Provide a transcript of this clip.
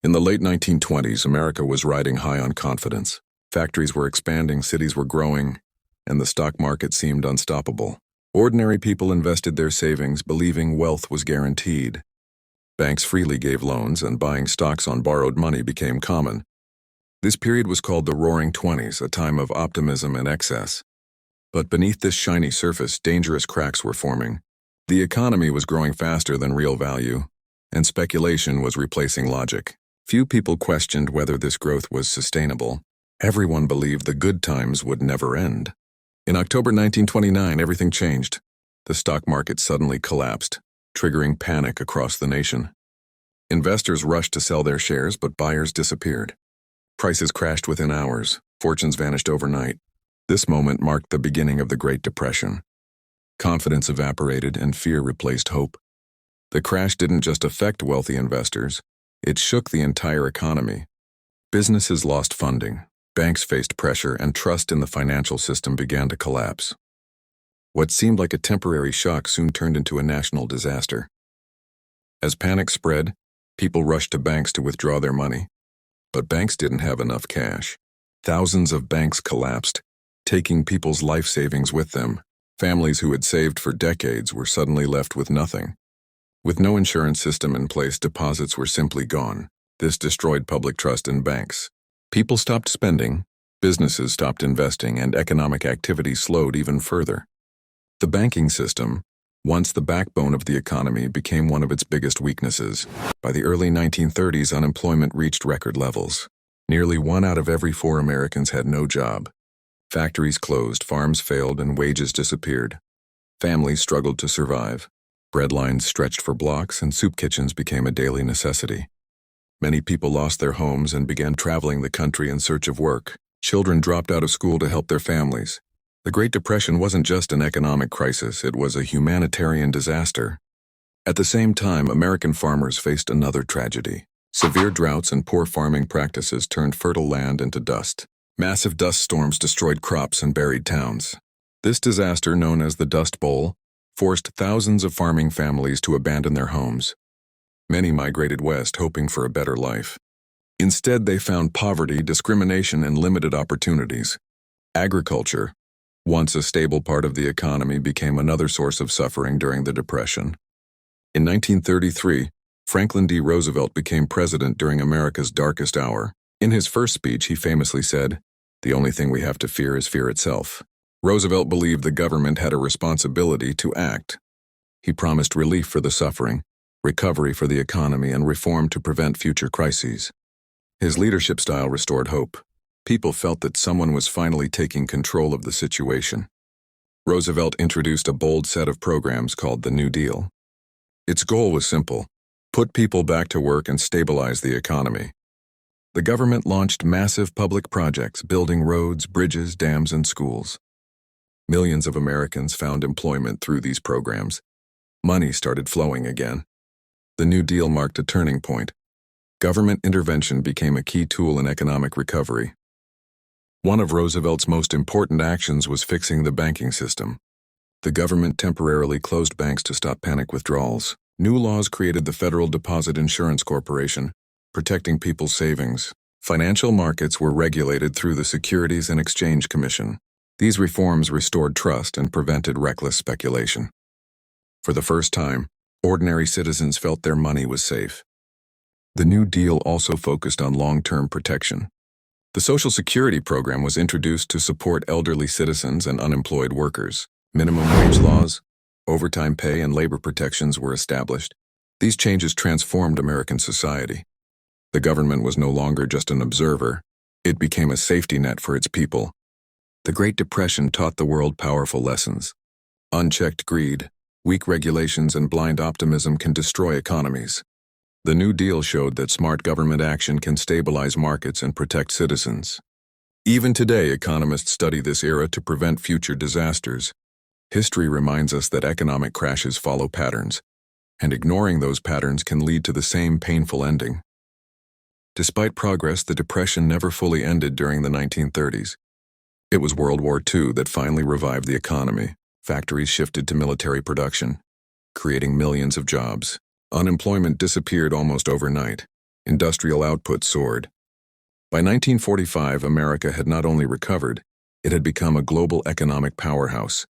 In the late 1920s, America was riding high on confidence. Factories were expanding, cities were growing, and the stock market seemed unstoppable. Ordinary people invested their savings, believing wealth was guaranteed. Banks freely gave loans, and buying stocks on borrowed money became common. This period was called the Roaring Twenties, a time of optimism and excess. But beneath this shiny surface, dangerous cracks were forming. The economy was growing faster than real value, and speculation was replacing logic. Few people questioned whether this growth was sustainable. Everyone believed the good times would never end. In October 1929, everything changed. The stock market suddenly collapsed, triggering panic across the nation. Investors rushed to sell their shares, but buyers disappeared. Prices crashed within hours. Fortunes vanished overnight. This moment marked the beginning of the Great Depression. Confidence evaporated and fear replaced hope. The crash didn't just affect wealthy investors. It shook the entire economy. Businesses lost funding, banks faced pressure, and trust in the financial system began to collapse. What seemed like a temporary shock soon turned into a national disaster. As panic spread, people rushed to banks to withdraw their money. But banks didn't have enough cash. Thousands of banks collapsed, taking people's life savings with them. Families who had saved for decades were suddenly left with nothing. With no insurance system in place, deposits were simply gone. This destroyed public trust in banks. People stopped spending, businesses stopped investing, and economic activity slowed even further. The banking system, once the backbone of the economy, became one of its biggest weaknesses. By the early 1930s, unemployment reached record levels. Nearly 1 out of every 4 Americans had no job. Factories closed, farms failed, and wages disappeared. Families struggled to survive. Bread lines stretched for blocks, and soup kitchens became a daily necessity. Many people lost their homes and began traveling the country in search of work. Children dropped out of school to help their families. The Great Depression wasn't just an economic crisis, it was a humanitarian disaster. At the same time, American farmers faced another tragedy. Severe droughts and poor farming practices turned fertile land into dust. Massive dust storms destroyed crops and buried towns. This disaster, known as the Dust Bowl, forced thousands of farming families to abandon their homes. Many migrated west, hoping for a better life. Instead, they found poverty, discrimination, and limited opportunities. Agriculture, once a stable part of the economy, became another source of suffering during the Depression. In 1933, Franklin D. Roosevelt became president during America's darkest hour. In his first speech, he famously said, "The only thing we have to fear is fear itself." Roosevelt believed the government had a responsibility to act. He promised relief for the suffering, recovery for the economy, and reform to prevent future crises. His leadership style restored hope. People felt that someone was finally taking control of the situation. Roosevelt introduced a bold set of programs called the New Deal. Its goal was simple: put people back to work and stabilize the economy. The government launched massive public projects, building roads, bridges, dams, and schools. Millions of Americans found employment through these programs. Money started flowing again. The New Deal marked a turning point. Government intervention became a key tool in economic recovery. One of Roosevelt's most important actions was fixing the banking system. The government temporarily closed banks to stop panic withdrawals. New laws created the Federal Deposit Insurance Corporation, protecting people's savings. Financial markets were regulated through the Securities and Exchange Commission. These reforms restored trust and prevented reckless speculation. For the first time, ordinary citizens felt their money was safe. The New Deal also focused on long-term protection. The Social Security program was introduced to support elderly citizens and unemployed workers. Minimum wage laws, overtime pay, and labor protections were established. These changes transformed American society. The government was no longer just an observer. It became a safety net for its people. The Great Depression taught the world powerful lessons. Unchecked greed, weak regulations, and blind optimism can destroy economies. The New Deal showed that smart government action can stabilize markets and protect citizens. Even today, economists study this era to prevent future disasters. History reminds us that economic crashes follow patterns, and ignoring those patterns can lead to the same painful ending. Despite progress, the Depression never fully ended during the 1930s. It was World War II that finally revived the economy. Factories shifted to military production, creating millions of jobs. Unemployment disappeared almost overnight. Industrial output soared. By 1945, America had not only recovered, it had become a global economic powerhouse.